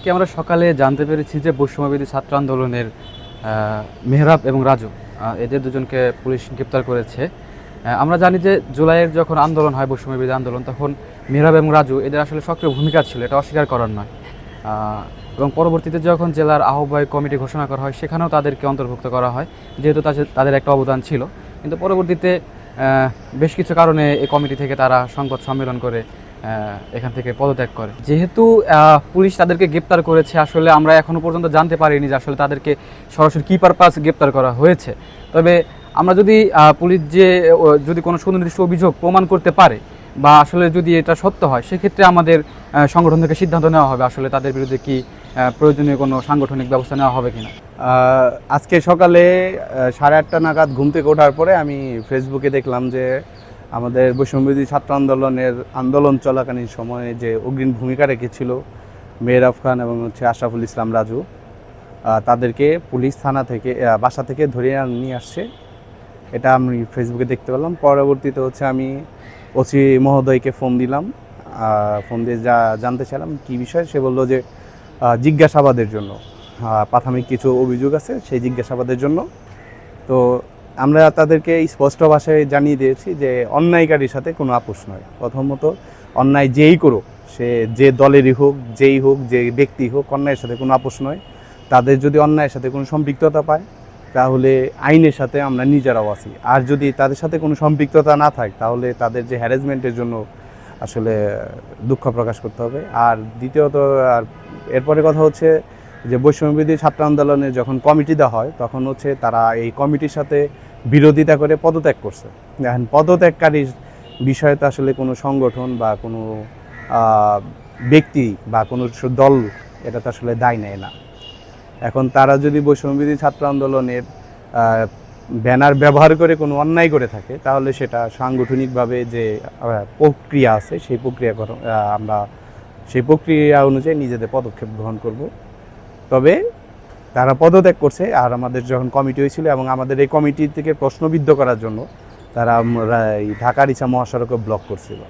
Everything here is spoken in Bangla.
আমরা সকালে জানতে পেরেছি যে বৈষম্যবিরোধী ছাত্র আন্দোলনের মেহরাব এবং রাজু এদের দুজনকে পুলিশ গ্রেপ্তার করেছে। আমরা জানি যে জুলাইয়ের যখন আন্দোলন হয় বৈষম্যবিরোধী আন্দোলন, তখন মেহরাব এবং রাজু এদের আসলে সক্রিয় ভূমিকা ছিল, এটা অস্বীকার করার নয়। এবং পরবর্তীতে যখন জেলার আহ্বায়ক কমিটি ঘোষণা করা হয় সেখানেও তাদেরকে অন্তর্ভুক্ত করা হয়, যেহেতু তাদের একটা অবদান ছিল। কিন্তু পরবর্তীতে বেশ কিছু কারণে এই কমিটি থেকে তারা সংবাদ সম্মেলন করে এখান থেকে পদত্যাগ করে। যেহেতু পুলিশ তাদেরকে গ্রেপ্তার করেছে, আসলে আমরা এখনও পর্যন্ত জানতে পারিনি যে আসলে তাদেরকে সরাসরি কী পারপাস গ্রেপ্তার করা হয়েছে। তবে আমরা যদি পুলিশ যদি কোনো সুনির্দিষ্ট অভিযোগ প্রমাণ করতে পারে বা আসলে যদি এটা সত্য হয়, সেক্ষেত্রে আমাদের সংগঠন থেকে সিদ্ধান্ত নেওয়া হবে আসলে তাদের বিরুদ্ধে কি প্রয়োজনীয় কোনো সাংগঠনিক ব্যবস্থা নেওয়া হবে কিনা। আজকে সকালে 8:30 নাগাদ ঘুম থেকে ওঠার পরে আমি ফেসবুকে দেখলাম যে আমাদের বৈষম্যবিরোধী ছাত্র আন্দোলন চলাকালীন সময়ে যে অগ্রণী ভূমিকা রেখেছিল মেহরাব খান এবং আশরাফুল ইসলাম রাজু, তাদেরকে পুলিশ থানা থেকে বাসা থেকে ধরে নিয়ে আসছে। এটা আমি ফেসবুকে দেখতে পেলাম। পরবর্তীতে আমি ওসি মহোদয়কে ফোন দিলাম। ফোন দিয়ে জানতে চাইলাম কী বিষয়। সে বলল যে জিজ্ঞাসাবাদের জন্য, প্রাথমিক কিছু অভিযোগ আছে, সেই জিজ্ঞাসাবাদের জন্য। তো আমরা তাদেরকে স্পষ্ট ভাষায় জানিয়ে দিয়েছি যে অন্যায়কারীর সাথে কোনো আপোষ নয়। প্রথমত, অন্যায় যেই করুক, সে যে দলেরই হোক, যেই হোক, যে ব্যক্তি হোক, অন্যায়ের সাথে কোনো আপোষ নয়। তাদের যদি অন্যায়ের সাথে কোনো সম্পৃক্ততা পায়, তাহলে আইনের সাথে আমরা নিজেরাও আছি। আর যদি তাদের সাথে কোনো সম্পৃক্ততা না থাকে, তাহলে তাদের যে হ্যারাসমেন্টের জন্য আসলে দুঃখ প্রকাশ করতে হবে। আর দ্বিতীয়ত, আর এরপরে কথা হচ্ছে যে বৈষম্যবিরোধী ছাত্র আন্দোলনের যখন কমিটি দেওয়া হয়, তখন তারা এই কমিটির সাথে বিরোধিতা করে পদত্যাগ করছে। এখন পদত্যাগকারীর বিষয়ে তো আসলে কোনো সংগঠন বা কোনো ব্যক্তি বা কোনো দল এটা তো আসলে দায় নেয় না। এখন তারা যদি বৈষম্যবিরোধী ছাত্র আন্দোলনের ব্যানার ব্যবহার করে কোনো অন্যায় করে থাকে, তাহলে সেটা সাংগঠনিকভাবে যে প্রক্রিয়া আছে, আমরা সেই প্রক্রিয়া অনুযায়ী নিজেদের পদক্ষেপ গ্রহণ করব। তবে তারা পদত্যাগ করছে। আর আমাদের যখন কমিটি হয়েছিল এবং আমাদের এই কমিটি থেকে প্রশ্নবিদ্ধ করার জন্য তারা ঢাকার ইচ্ছা মহাসড়কে ব্লক করছিল।